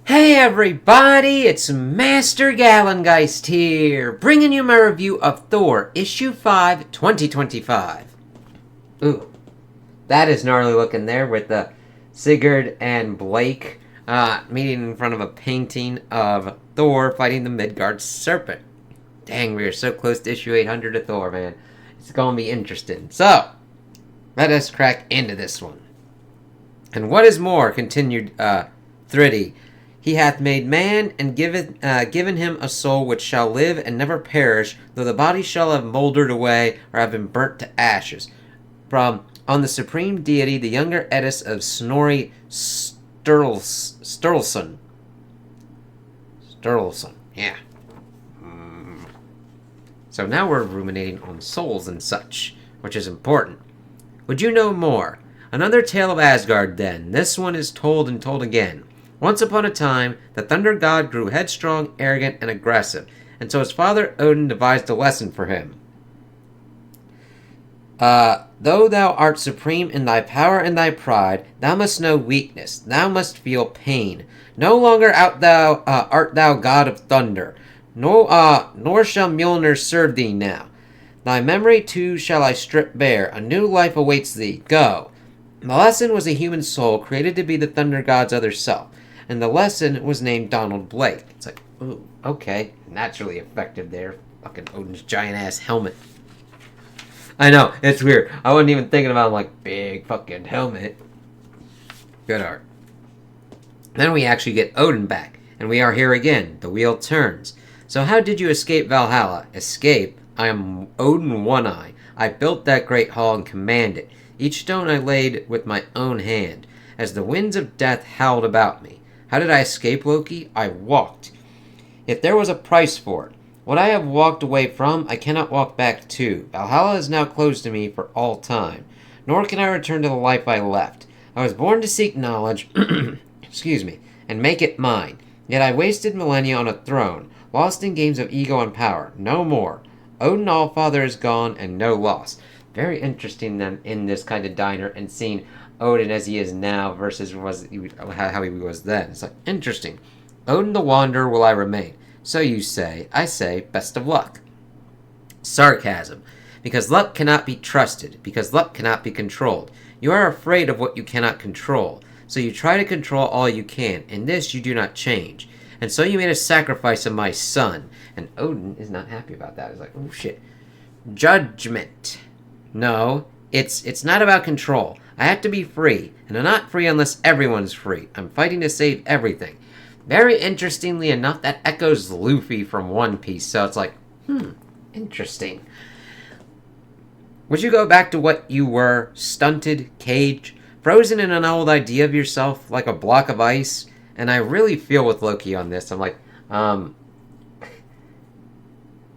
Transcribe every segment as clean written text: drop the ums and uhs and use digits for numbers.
Hey everybody, it's Master Gallengeist here, bringing you my review of Thor, Issue 5, 2025. Ooh, that is gnarly looking there with Sigurd and Blake meeting in front of a painting of Thor fighting the Midgard Serpent. Dang, we are so close to Issue 800 of Thor, man. It's going to be interesting. So, let us crack into this one. And what is more, continued Thriddy, he hath made man, and given him a soul which shall live and never perish, though the body shall have mouldered away, or have been burnt to ashes. From on the supreme deity, the younger Edis of Snorri Sturluson. Sturluson, yeah. So now we're ruminating on souls and such, which is important. Would you know more? Another tale of Asgard, then. This one is told and told again. Once upon a time, the Thunder God grew headstrong, arrogant, and aggressive, and so his father Odin devised a lesson for him. Though thou art supreme in thy power and thy pride, thou must know weakness, thou must feel pain. No longer art thou God of thunder, nor shall Mjolnir serve thee now. Thy memory too shall I strip bare, a new life awaits thee, go. The lesson was a human soul created to be the Thunder God's other self. And the lesson was named Donald Blake. It's like, ooh, okay. Naturally effective there. Fucking Odin's giant-ass helmet. I know, it's weird. I wasn't even thinking about, like, big fucking helmet. Good art. Then we actually get Odin back. And we are here again. The wheel turns. So how did you escape Valhalla? Escape? I am Odin One-Eye. I built that great hall and command it. Each stone I laid with my own hand. As the winds of death howled about me. How did I escape, Loki? I walked. If there was a price for it, what I have walked away from, I cannot walk back to. Valhalla is now closed to me for all time. Nor can I return to the life I left. I was born to seek knowledge, excuse me, and make it mine. Yet I wasted millennia on a throne, lost in games of ego and power. No more. Odin Allfather is gone, and no loss. Very interesting then in this kind of diner and seeing Odin as he is now versus how he was then. It's like, interesting. Odin the Wanderer will I remain. So you say. I say, best of luck. Sarcasm. Because luck cannot be trusted. Because luck cannot be controlled. You are afraid of what you cannot control. So you try to control all you can. In this you do not change. And so you made a sacrifice of my son. And Odin is not happy about that. He's like, oh shit. Judgment. No, it's not about control. I have to be free, and I'm not free unless everyone's free. I'm fighting to save everything. Very interestingly enough, that echoes Luffy from One Piece, so it's like, interesting. Would you go back to what you were, stunted, caged, frozen in an old idea of yourself, like a block of ice? And I really feel with Loki on this. I'm like,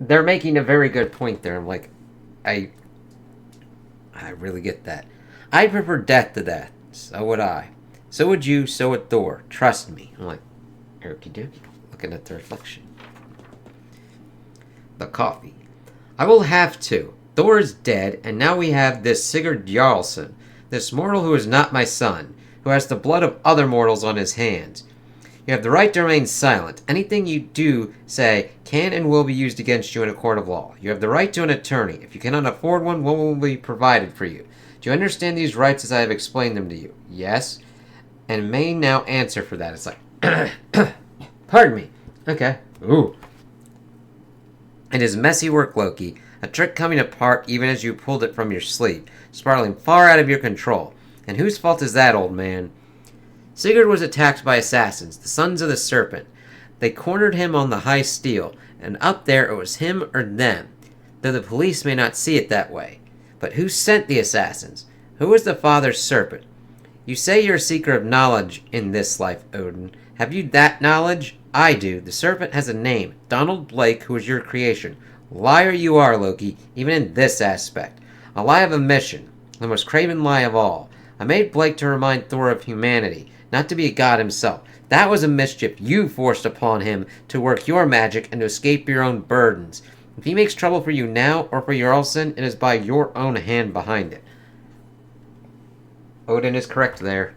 they're making a very good point there. I'm like, I really get that. I'd prefer death to death. So would I. So would you. So would Thor. Trust me. I'm like, okie dokie. Looking at the reflection. The coffee. I will have to. Thor is dead, and now we have this Sigurd Jarlson, this mortal who is not my son, who has the blood of other mortals on his hands. You have the right to remain silent. Anything you do say can and will be used against you in a court of law. You have the right to an attorney. If you cannot afford one will be provided for you. Do you understand these rights as I have explained them to you? Yes. And may now answer for that. It's like, pardon me. Okay. Ooh. It is messy work, Loki. A trick coming apart even as you pulled it from your sleeve, spiraling far out of your control. And whose fault is that, old man? Sigurd was attacked by assassins, the sons of the serpent. They cornered him on the high steel, and up there it was him or them, though the police may not see it that way. But who sent the assassins? Who was the father's serpent? You say you're a seeker of knowledge in this life, Odin. Have you that knowledge? I do. The serpent has a name, Donald Blake, who is your creation. Liar you are, Loki, even in this aspect. A lie of a mission, the most craven lie of all. I made Blake to remind Thor of humanity, not to be a god himself. That was a mischief you forced upon him to work your magic and to escape your own burdens. If he makes trouble for you now or for Jarlson, it is by your own hand behind it. Odin is correct there.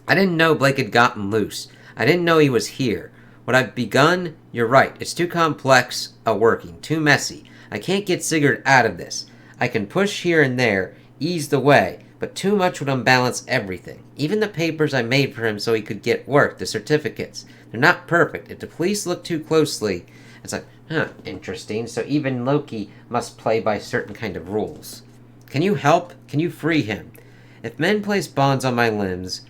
I I didn't know Blake had gotten loose. I didn't know he was here. What I've begun, you're right, it's too complex a working, too messy. I can't get Sigurd out of this. I can push here and there, ease the way, but too much would unbalance everything. Even the papers I made for him so he could get work, the certificates. They're not perfect. If the police look too closely, it's like, interesting. So even Loki must play by certain kind of rules. Can you help? Can you free him? If men place bonds on my limbs,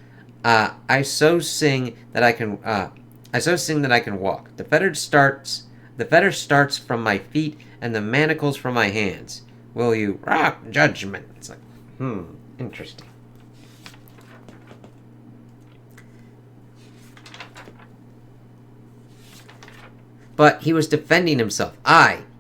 I so sing that I can walk. The fetter starts from my feet and the manacles from my hands. Will you judgment? It's like, interesting. But he was defending himself.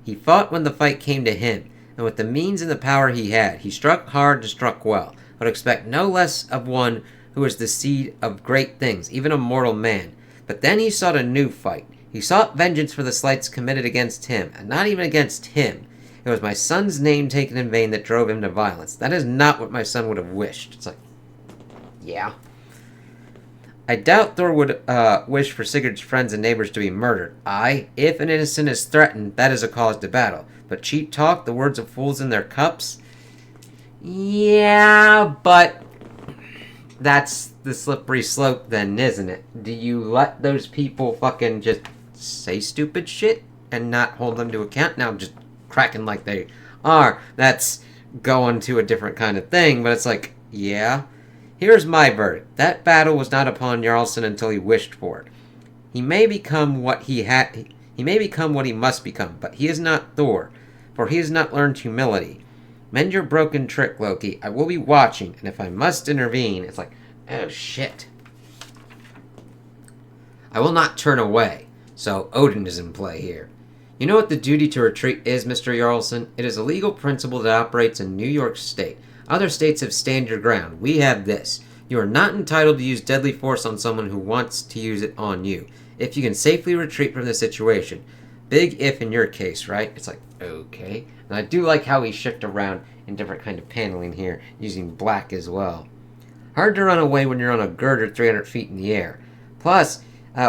He fought when the fight came to him, and with the means and the power he had, he struck hard and struck well. But expect no less of one who is the seed of great things, even a mortal man. But then he sought a new fight. He sought vengeance for the slights committed against him, and not even against him. It was my son's name taken in vain that drove him to violence. That is not what my son would have wished. It's like, yeah. I doubt Thor would wish for Sigurd's friends and neighbors to be murdered. If an innocent is threatened, that is a cause to battle. But cheap talk, the words of fools in their cups? Yeah, but that's the slippery slope then, isn't it? Do you let those people fucking just say stupid shit and not hold them to account? Now just cracking like they are. That's going to a different kind of thing, but it's like, yeah. Here's my verdict. That battle was not upon Jarlson until he wished for it. He may become what he must become, but he is not Thor, for he has not learned humility. Mend your broken trick, Loki. I will be watching, and if I must intervene, it's like, oh shit. I will not turn away. So Odin is in play here. You know what the duty to retreat is, Mr. Jarlson? It is a legal principle that operates in New York State. Other states have stand your ground. We have this. You are not entitled to use deadly force on someone who wants to use it on you, if you can safely retreat from the situation. Big if in your case, right? It's like, okay. And I do like how we shift around in different kind of paneling here, using black as well. Hard to run away when you're on a girder 300 feet in the air. Plus,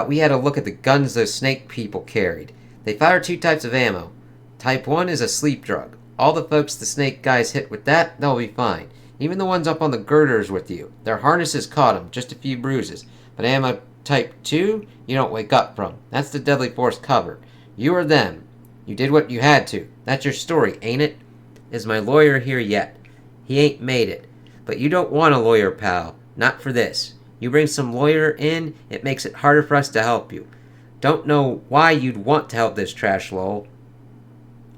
we had a look at the guns those snake people carried. They fire 2 types of ammo. Type 1 is a sleep drug. All the folks the snake guys hit with that, they'll be fine. Even the ones up on the girders with you. Their harnesses caught them, just a few bruises. But ammo type 2, you don't wake up from. That's the deadly force covered. You or them. You did what you had to. That's your story, ain't it? Is my lawyer here yet? He ain't made it. But you don't want a lawyer, pal. Not for this. You bring some lawyer in, it makes it harder for us to help you. Don't know why you'd want to help this trash lol.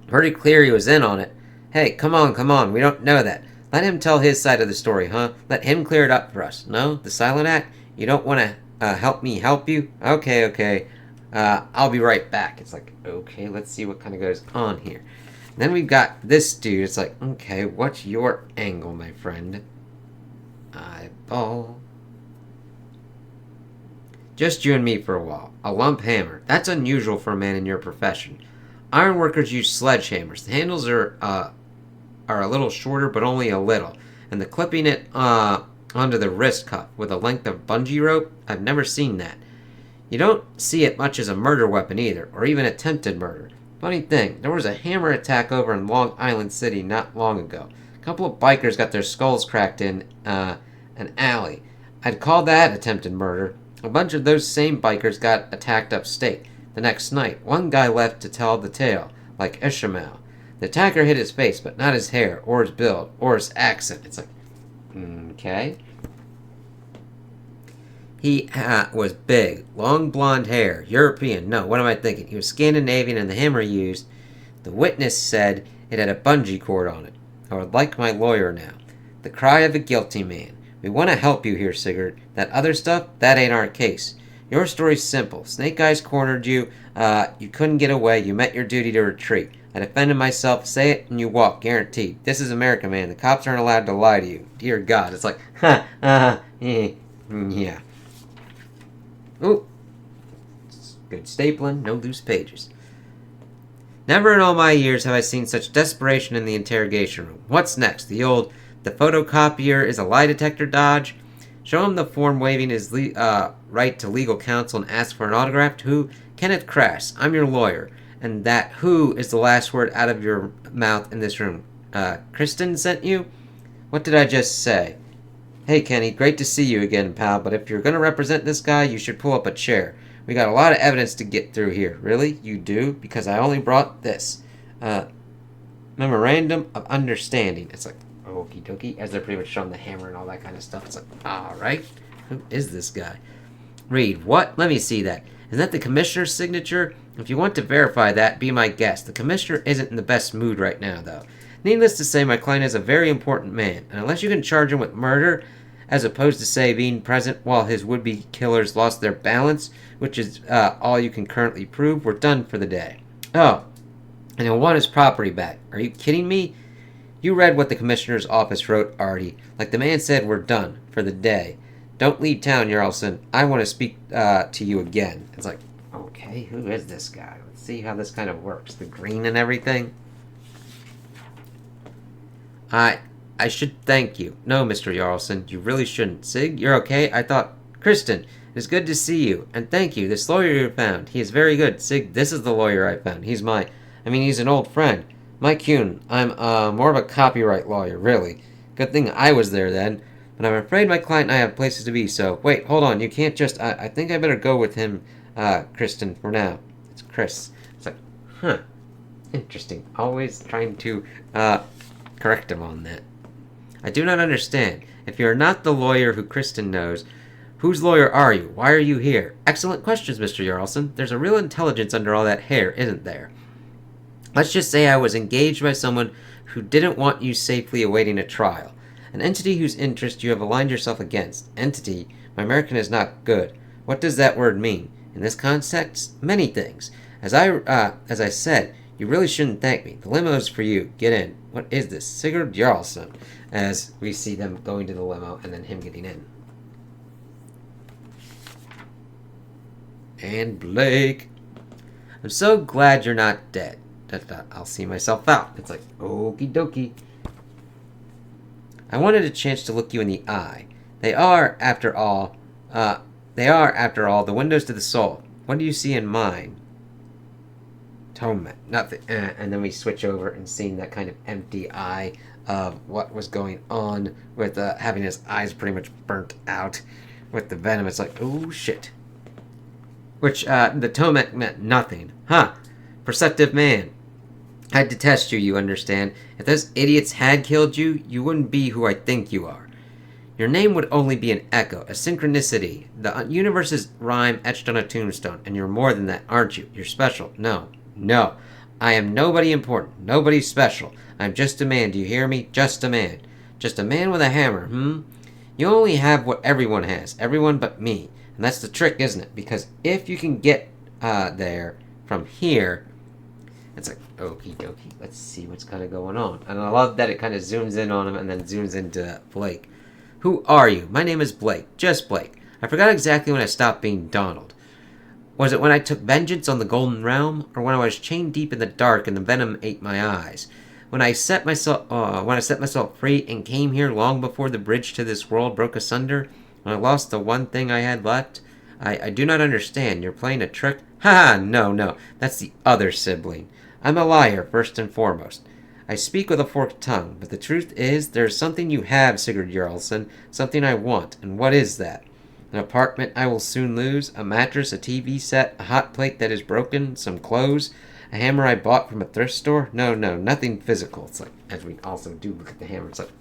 Pretty clear he was in on it. Hey, come on, we don't know that. Let him tell his side of the story, huh? Let him clear it up for us. No? The silent act? You don't want to help me help you? Okay. I'll be right back. It's like, okay, let's see what kind of goes on here. And then we've got this dude. It's like, okay, what's your angle, my friend? Eyeball. Just you and me for a while. A lump hammer. That's unusual for a man in your profession. Ironworkers use sledgehammers. The handles are a little shorter, but only a little. And the clipping it onto the wrist cuff with a length of bungee rope, I've never seen that. You don't see it much as a murder weapon either, or even attempted murder. Funny thing, there was a hammer attack over in Long Island City not long ago. A couple of bikers got their skulls cracked in an alley. I'd call that attempted murder. A bunch of those same bikers got attacked upstate. The next night, one guy left to tell the tale, like Ishmael. The attacker hit his face, but not his hair, or his build, or his accent. It's like, okay. He was big, long blonde hair, European. No, what am I thinking? He was Scandinavian, and the hammer he used, the witness said it had a bungee cord on it. I would like my lawyer now. The cry of a guilty man. We want to help you here, Sigurd. That other stuff, that ain't our case. Your story's simple. Snake Eyes cornered you. You couldn't get away. You met your duty to retreat. I defended myself. Say it and you walk. Guaranteed. This is America, man. The cops aren't allowed to lie to you. Dear God. It's like, yeah. Ooh. Good stapling. No loose pages. Never in all my years have I seen such desperation in the interrogation room. What's next? The photocopier is a lie detector dodge? Show him the form waiving his right to legal counsel and ask for an autograph. Who? Kenneth Crass. I'm your lawyer. And that who is the last word out of your mouth in this room. Kristen sent you? What did I just say? Hey, Kenny, great to see you again, pal, but if you're going to represent this guy, you should pull up a chair. We got a lot of evidence to get through here. Really? You do? Because I only brought this. Memorandum of Understanding. It's like, okie dokie, as they're pretty much showing the hammer and all that kind of stuff. It's like, alright, who is this guy? Read, what? Let me see that. Isn't that the commissioner's signature? If you want to verify that, be my guest. The commissioner isn't in the best mood right now, though. Needless to say, my client is a very important man, and unless you can charge him with murder, as opposed to, say, being present while his would-be killers lost their balance, which is all you can currently prove, we're done for the day. Oh, and he'll want his property back. Are you kidding me? You read what the commissioner's office wrote, Artie. Like the man said, we're done for the day. Don't leave town, Jarlson. I want to speak to you again. It's like, okay, who is this guy? Let's see how this kind of works. The green and everything. I should thank you. No, Mr. Jarlson, you really shouldn't. Sig, you're okay? I thought... Kristen, it is good to see you. And thank you. This lawyer you found. He is very good. Sig, this is the lawyer I found. He's he's an old friend. Mike Kuhn. I'm more of a copyright lawyer, really. Good thing I was there then. But I'm afraid my client and I have places to be, so... Wait, hold on. You can't just... I think I better go with him, Kristen, for now. It's Chris. It's like, huh. Interesting. Always trying to, correct him on that. I do not understand. If you are not the lawyer who Kristen knows, whose lawyer are you? Why are you here? Excellent questions, Mr. Jarlson. There's a real intelligence under all that hair, isn't there? Let's just say I was engaged by someone who didn't want you safely awaiting a trial. An entity whose interest you have aligned yourself against. Entity. My American is not good. What does that word mean? In this context, many things. As I said, you really shouldn't thank me. The limo's for you. Get in. What is this? Sigurd Jarlson. As we see them going to the limo and then him getting in. And Blake. I'm so glad you're not dead. I'll see myself out. It's like, okie dokie. I wanted a chance to look you in the eye. They are, after all, the windows to the soul. What do you see in mine? Atonement. Nothing. And then we switch over and seeing that kind of empty eye of what was going on with having his eyes pretty much burnt out with the venom. It's like, oh shit. Which, the atonement meant nothing. Huh. Perceptive man. I detest you, you understand. If those idiots had killed you, you wouldn't be who I think you are. Your name would only be an echo, a synchronicity, the universe's rhyme etched on a tombstone, and you're more than that, aren't you? You're special. No. I am nobody important, nobody special. I'm just a man, do you hear me? Just a man. Just a man with a hammer, You only have what everyone has, everyone but me. And that's the trick, isn't it? Because if you can get there from here, it's like, okie dokie, let's see what's kind of going on. And I love that it kind of zooms in on him and then zooms into Blake. Who are you? My name is Blake, just Blake. I forgot exactly when I stopped being Donald. Was it when I took vengeance on the Golden Realm, or when I was chained deep in the dark and the venom ate my eyes? When I set myself free and came here long before the bridge to this world broke asunder? When I lost the one thing I had left? I do not understand. You're playing a trick? Ha! No. That's the other sibling. I'm a liar, first and foremost. I speak with a forked tongue, but the truth is, there is something you have, Sigurd Jarlson, something I want, and what is that? An apartment I will soon lose, a mattress, a TV set, a hot plate that is broken, some clothes, a hammer I bought from a thrift store? No, nothing physical. It's like, as we also do look at the hammer, it's like,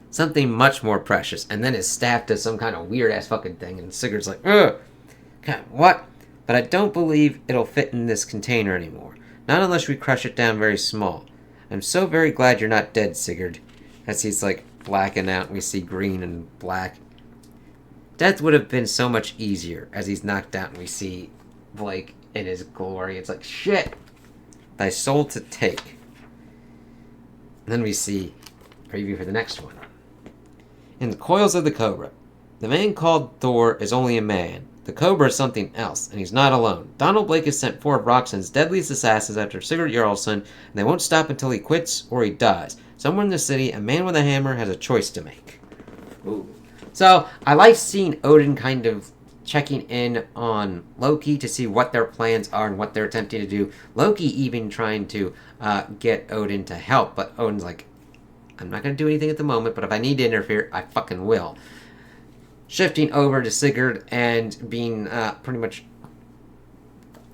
something much more precious. And then his staff does some kind of weird-ass fucking thing, and Sigurd's like, ugh! God, what? But I don't believe it'll fit in this container anymore. Not unless we crush it down very small. I'm so very glad you're not dead, Sigurd. As he's like blacking out, and we see green and black. Death would have been so much easier as he's knocked out and we see Blake in his glory. It's like, shit! Thy soul to take. And then we see preview for the next one. In the coils of the Cobra. The man called Thor is only a man. The Cobra is something else, and he's not alone. Donald Blake has sent 4 of Roxanne's deadliest assassins after Sigurd Jarlson, and they won't stop until he quits or he dies. Somewhere in the city, a man with a hammer has a choice to make. Ooh. So I like seeing Odin kind of checking in on Loki to see what their plans are and what they're attempting to do. Loki even trying to get Odin to help, but Odin's like, I'm not going to do anything at the moment, but if I need to interfere, I fucking will. Shifting over to Sigurd and being pretty much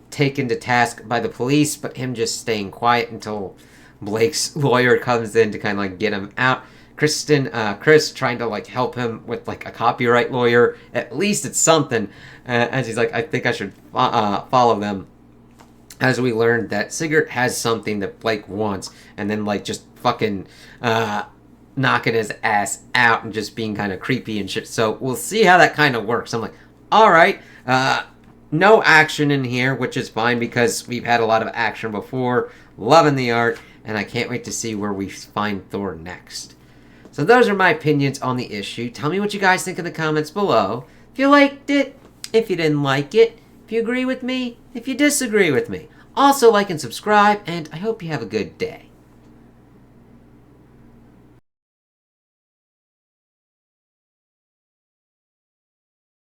taken to task by the police, but him just staying quiet until Blake's lawyer comes in to kind of like get him out. Chris trying to like help him with like a copyright lawyer. At least it's something. As he's like, I think I should follow them. As we learned that Sigurd has something that Blake wants, and then like just fucking knocking his ass out and just being kind of creepy and shit. So we'll see how that kind of works. I'm like, all right. No action in here, which is fine because we've had a lot of action before. Loving the art, and I can't wait to see where we find Thor next. So those are my opinions on the issue. Tell me what you guys think in the comments below. If you liked it, if you didn't like it, if you agree with me, if you disagree with me. Also like and subscribe, and I hope you have a good day.